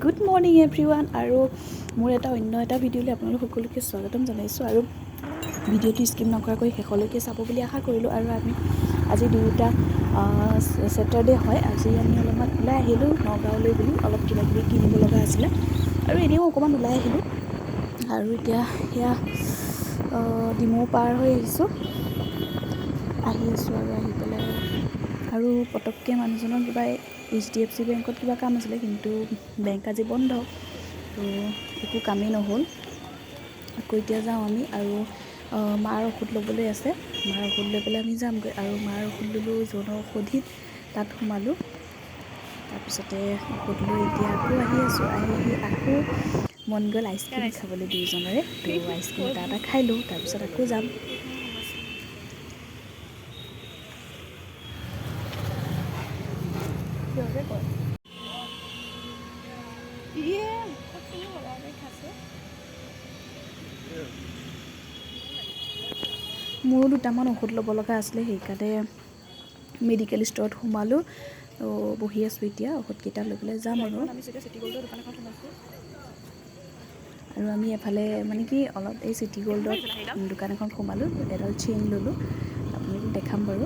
Good morning everyone আৰু মোৰ অন্য এটা ভিডিঅ'লৈ আপোনালোক সকলোকে স্বাগতম জনাইছোঁ আৰু ভিডিঅ'টো স্কিপ নকৰাকৈ শেষলৈকে চাব বুলি আশা কৰিলোঁ। আৰু আমি আজি দুয়োটা ছেটাৰডে হয়, আজি আমি অলপমান ওলাই আহিলোঁ নগাঁৱলৈ বুলি, অলপ কিবা কিবি কিনিব লগা আছিলে আৰু এনেও অকণমান ওলাই আহিলোঁ। আৰু এতিয়া সেয়া ডিমৌ পাৰ হৈ আহি আছোঁ আৰু আহি পেলাই আৰু পটককৈ মানুহজনৰ কিবা HDFC বেংকত কিবা কাম আছিলে, কিন্তু বেংক আজি বন্ধ, তো একো কামেই নহ'ল। আকৌ এতিয়া যাওঁ আমি আৰু মাৰ ঔষধ ল'বলৈ আছে, মাৰ ঔষধ লৈ পেলাই আমি যামগৈ। আৰু মাৰ ঔষধ ল'লোঁ জনঔষধিত, তাত সোমালোঁ। তাৰপিছতে ঔষধ লৈ এতিয়া আকৌ আহি আছোঁ, আহি আকৌ মন গ'ল আইচক্ৰীম খাবলৈ দুয়োজনৰে, তো আইচক্ৰীম এটা খাই লওঁ, তাৰপিছত আকৌ যাম। মোৰো দুটামান ঔষধ ল'ব লগা আছিলে, সেইকাৰণে মেডিকেল ষ্ট'ৰত সোমালোঁ। বহি আছোঁ এতিয়া, ঔষধকেইটা লৈ পেলাই যাম আৰু চিটি গ'ল্ডৰ দোকান এখন সোমাইছোঁ। আৰু আমি এফালে মানে কি অলপ এই চিটি গ'ল্ডত দোকান এখন সোমালোঁ, এডাল চেইন ল'লোঁ, আপোনালোকক দেখাম বাৰু।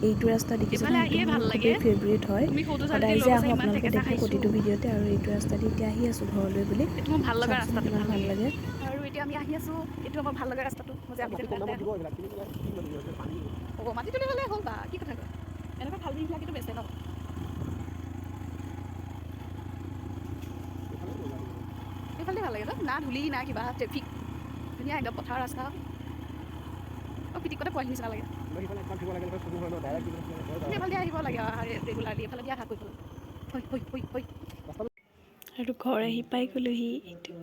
এইটো ৰাস্তা দেখিছেনে, এইটো মোৰ খুবেই ফেভৰেট হয়, সদায় যে আহোঁ আপোনালোকে দেখে প্ৰতিটো ভিডিঅ'তে। আৰু এইটো ৰাস্তা দি এতিয়া আহি আছোঁ ঘৰলৈ বুলি, এইটো মোৰ ভাল লগা ৰাস্তাটো, ভাল লাগে। আৰু এতিয়া আমি আহি আছোঁ, এইটো আমাৰ ভাল লগা ৰাস্তাটো, মই যে মাটি তুলি হ'লে হ'ল বা কি কথা কয়, এনেকুৱা ভাল দিনবিলাকেতো বেচে ন। এইফালে ভাল লাগে ন, না ধূলি না কিবা, ট্ৰেফিক ধুনীয়া একদম পথাৰ ৰাস্তা। পিটিকতে পোৱাহি নিচিনা লাগে। এইফালে আহিব লাগে ৰেগুলাৰলি, এইফালে দিয়া শাক আৰু ঘৰ আহি পাই গ'লোহি। এইটো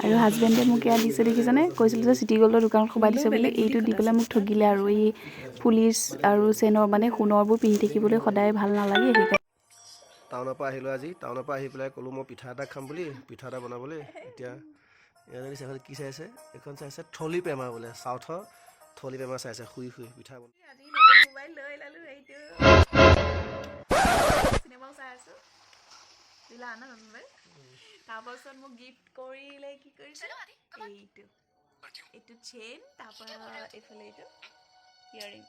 আৰু হাজবেণ্ডে মোক এয়া দিছে দেখিছেনে, কৈছিলোঁ যে চিটি গ'ল্ডৰ দোকানত সোমাই দিছে বুলি, এইটো দি পেলাই মোক ঠগিলে। আৰু এই পুলিচ আৰু চেইনৰ মানে সোণৰবোৰ পিন্ধি থাকিবলৈ সদায় ভাল নালাগে, সেইকাৰণে টাউনৰ পৰা আহিলোঁ আজি। টাউনৰ পৰা আহি পেলাই ক'লোঁ মই পিঠা এটা খাম বুলি, পিঠা এটা বনাবলৈ। এতিয়া এজনী চাইছে কি চাইছে, এইখন চাইছে থলি প্ৰেমা বোলে, চাউথৰ থলি প্ৰেমা চাইছে শুই পিঠা বনাই। আজি নতুন মোবাইল লৈ ল'লোঁ, এইটো চিনেমাও চাই আছোঁ, দিলা ন নতুন মোবাইল। তাৰপাছত মোক গিফ্ট কৰিলে, কি কৰিছে এইটো চেইন, তাৰপৰা এইফালে এইটো ইয়াৰিং।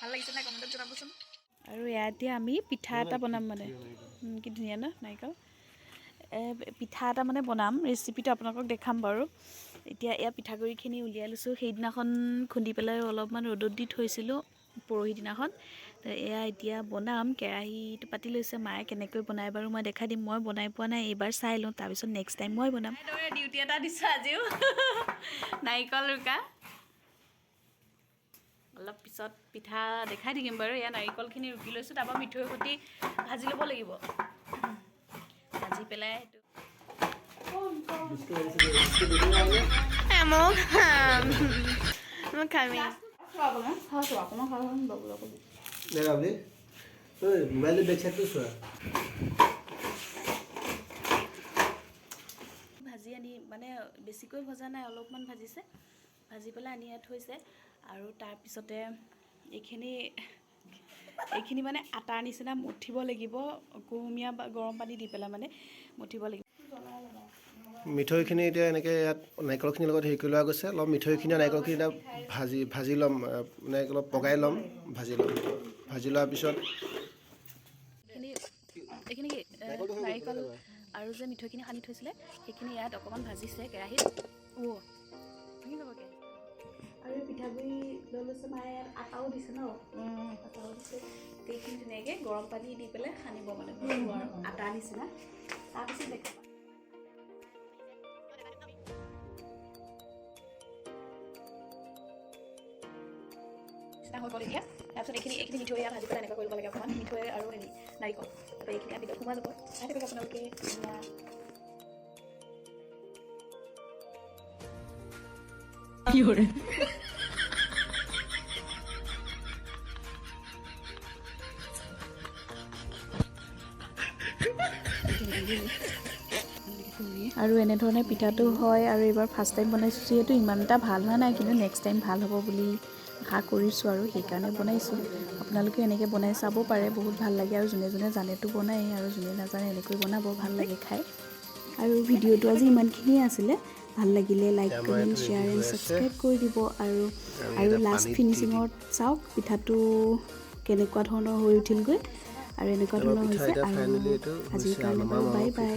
ভাল লাগিছে নাই কমেণ্টত জনাবচোন। আৰু ইয়াতে আমি পিঠা এটা বনাম, মানে কি ধুনীয়া ন নাৰিকল। পিঠা এটা মানে বনাম, ৰেচিপিটো আপোনালোকক দেখাম বাৰু। এতিয়া এয়া পিঠাগুড়িখিনি উলিয়াই লৈছোঁ, সেইদিনাখন খুন্দি পেলাই অলপমান ৰ'দত দি থৈছিলোঁ, পৰহি দিনাখন। এয়া এতিয়া বনাম, কেৰাহীটো পাতি লৈছে মায়ে, কেনেকৈ বনাই বাৰু মই দেখাই দিম। মই বনাই পোৱা নাই, এইবাৰ চাই লওঁ, তাৰপিছত নেক্সট টাইম মই বনাম। ডিউটি এটা দিছোঁ আজিও, নাৰিকল ৰুকা। অলপ পিছত পিঠা দেখাই থাকিম বাৰু। এয়া নাৰিকলখিনি ৰুকি লৈছোঁ, তাৰপৰা মিঠৈৰ সৈতে ভাজি ল'ব লাগিব। ভাজি পেলাই ভাজি আনি, মানে বেছিকৈ ভজা নাই, অলপমান ভাজিছে, ভাজি পেলাই আনি ইয়াত থৈছে। আৰু তাৰপিছতে এইখিনি মানে আটাৰ নিচিনা মঠিব লাগিব, কুহুমীয়া বা গৰম পানী দি পেলাই মানে মঠিব লাগিব। মিঠৈখিনি এতিয়া এনেকৈ ইয়াত নাৰিকলখিনিৰ লগত হেৰি কৰি লোৱা গৈছে। অলপ মিঠৈখিনি নাৰিকলখিনি এতিয়া ভাজি ল'ম, মানে অলপ পগাই ল'ম, ভাজি লোৱাৰ পিছত এইখিনি নাৰিকল আৰু যে মিঠৈখিনি সানি থৈছিলে, সেইখিনি ইয়াত অকণমান ভাজিছে কেৰাহীত। ভাঙি যাবগৈ। আৰু পিঠাগুড়ি লৈ লৈছে মায়ে, ইয়াত আটাও দিছে ন, আটাও দিছে। এইখিনি ধুনীয়াকৈ গৰম পানী দি পেলাই সানিব, মানে মঠিব আৰু আটাৰ নিচিনা। তাৰপিছত দেখাম। হৈ গ'ল এতিয়া। তাৰপিছত এইখিনি মিঠৈ ভাজি পেলাই এনেকুৱা কৰিব লাগে, অকণমান মিঠৈ আৰু নাৰিকল, তাৰপৰা এইখিনি ভিতৰত সোমাই যাব। চাই থাকিব আপোনালোকে। কি কৰে আৰু এনেধৰণে পিঠাটো হয়। আৰু এইবাৰ ফাৰ্ষ্ট টাইম বনাইছোঁ যিহেতু ইমান এটা ভাল হোৱা নাই, কিন্তু নেক্সট টাইম ভাল হ'ব বুলি আশা কৰিছোঁ আৰু সেইকাৰণে বনাইছোঁ। আপোনালোকে এনেকৈ বনাই চাব পাৰে, বহুত ভাল লাগে। আৰু যোনে যোনে জানেতো বনায়, আৰু যোনে নাজানে এনেকৈ বনাব, ভাল লাগে খাই। আৰু ভিডিঅ'টো আজি ইমানখিনিয়ে আছিলে। ভাল লাগিলে like, comment, share and subscribe কৰি দিব। আৰু লাষ্ট ফিনিচিঙত চাওক পিঠাটো কেনেকুৱা ধৰণৰ হৈ উঠিলগৈ, আৰু এনেকুৱা ধৰণৰ হৈছে। আৰু আজিৰ কাৰণে বাৰু বাই বাই।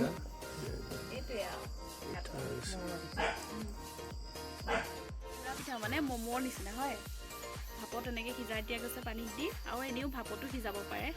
মানে ম'মৰ নিচিনা হয়, ভাপত এনেকৈ সিজাই দিয়া গৈছে পানীত দি, আৰু এনেও ভাপতো সিজাব পাৰে।